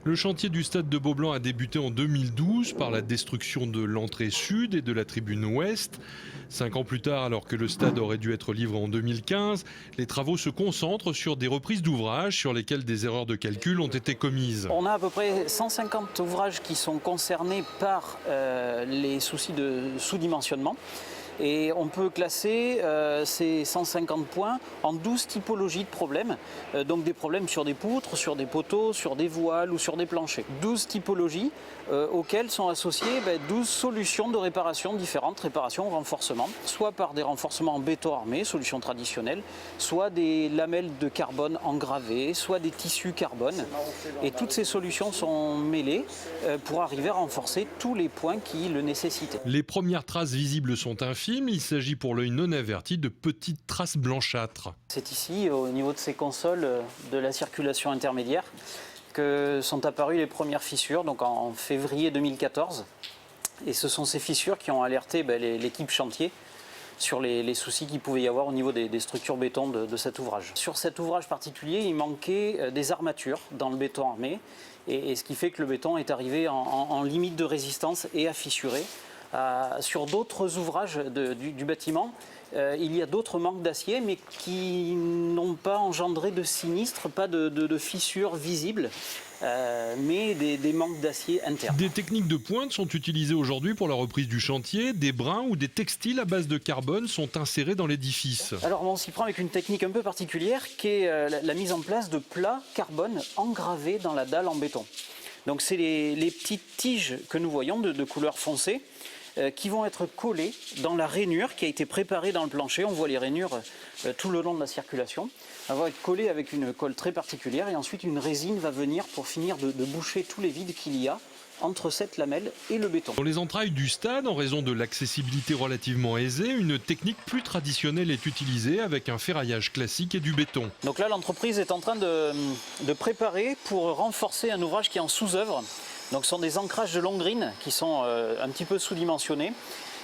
Le chantier du stade de Beaublanc a débuté en 2012 par la destruction de l'entrée sud et de la tribune ouest. 5 ans plus tard, alors que le stade aurait dû être livré en 2015, les travaux se concentrent sur des reprises d'ouvrages sur lesquelles des erreurs de calcul ont été commises. On a à peu près 150 ouvrages qui sont concernés par les soucis de sous-dimensionnement. Et on peut classer ces 150 points en 12 typologies de problèmes. Donc des problèmes sur des poutres, sur des poteaux, sur des voiles ou sur des planchers. 12 typologies auxquelles sont associées 12 solutions de réparation différentes, réparation, renforcement. Soit par des renforcements en béton armé, solution traditionnelle, soit des lamelles de carbone engravées, soit des tissus carbone. Et toutes ces solutions sont mêlées pour arriver à renforcer tous les points qui le nécessitaient. Les premières traces visibles sont infimes. Il s'agit pour l'œil non averti de petites traces blanchâtres. C'est ici, au niveau de ces consoles de la circulation intermédiaire, que sont apparues les premières fissures, donc en février 2014. Et ce sont ces fissures qui ont alerté l'équipe chantier sur les soucis qu'il pouvait y avoir au niveau des structures béton de cet ouvrage. Sur cet ouvrage particulier, il manquait des armatures dans le béton armé, et ce qui fait que le béton est arrivé en limite de résistance et a fissuré. Sur d'autres ouvrages du bâtiment, il y a d'autres manques d'acier, mais qui n'ont pas engendré de sinistres, pas de fissures visibles, mais des manques d'acier internes. Des techniques de pointe sont utilisées aujourd'hui pour la reprise du chantier. Des brins ou des textiles à base de carbone sont insérés dans l'édifice. Alors on s'y prend avec une technique un peu particulière qui est la mise en place de plats carbone engravés dans la dalle en béton. Donc c'est les petites tiges que nous voyons de couleur foncée, qui vont être collées dans la rainure qui a été préparée dans le plancher. On voit les rainures tout le long de la circulation. Elles vont être collées avec une colle très particulière et ensuite une résine va venir pour finir de boucher tous les vides qu'il y a entre cette lamelle et le béton. Dans les entrailles du stade, en raison de l'accessibilité relativement aisée, une technique plus traditionnelle est utilisée avec un ferraillage classique et du béton. Donc là, l'entreprise est en train de préparer pour renforcer un ouvrage qui est en sous-œuvre. Donc ce sont des ancrages de longrine qui sont un petit peu sous-dimensionnés.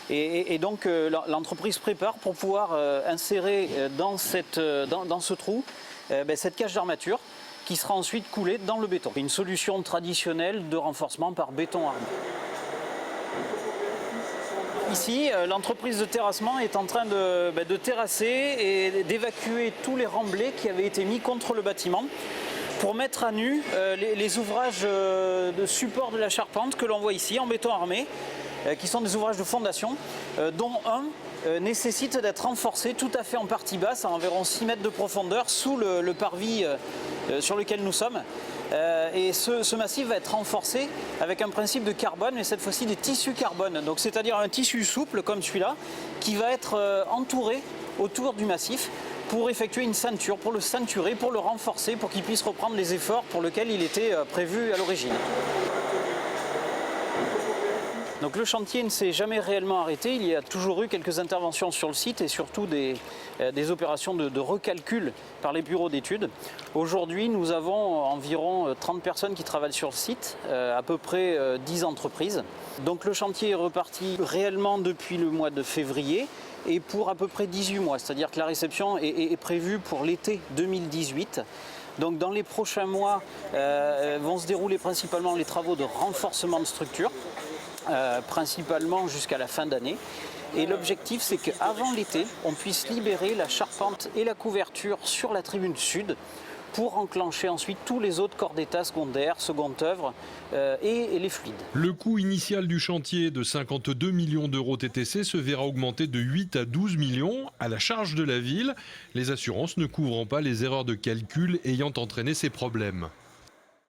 Et donc l'entreprise prépare pour pouvoir insérer dans ce trou cette cage d'armature qui sera ensuite coulée dans le béton. Une solution traditionnelle de renforcement par béton armé. Ici, l'entreprise de terrassement est en train de terrasser et d'évacuer tous les remblais qui avaient été mis contre le bâtiment pour mettre à nu les ouvrages de support de la charpente que l'on voit ici en béton armé, qui sont des ouvrages de fondation, dont un nécessite d'être renforcé tout à fait en partie basse, à environ 6 mètres de profondeur, sous le parvis sur lequel nous sommes. Et ce massif va être renforcé avec un principe de carbone, mais cette fois-ci des tissus carbone. Donc c'est-à-dire un tissu souple comme celui-là, qui va être entouré autour du massif pour effectuer une ceinture, pour le ceinturer, pour le renforcer, pour qu'il puisse reprendre les efforts pour lesquels il était prévu à l'origine. Donc le chantier ne s'est jamais réellement arrêté, il y a toujours eu quelques interventions sur le site et surtout des opérations de recalcul par les bureaux d'études. Aujourd'hui, nous avons environ 30 personnes qui travaillent sur le site, à peu près 10 entreprises. Donc le chantier est reparti réellement depuis le mois de février et pour à peu près 18 mois, c'est-à-dire que la réception est prévue pour l'été 2018. Donc dans les prochains mois vont se dérouler principalement les travaux de renforcement de structure. Principalement jusqu'à la fin d'année. Et l'objectif, c'est qu'avant l'été, on puisse libérer la charpente et la couverture sur la tribune sud pour enclencher ensuite tous les autres corps d'état secondaires, seconde œuvre et les fluides. Le coût initial du chantier de 52 millions d'euros TTC se verra augmenter de 8 à 12 millions à la charge de la ville, les assurances ne couvrant pas les erreurs de calcul ayant entraîné ces problèmes.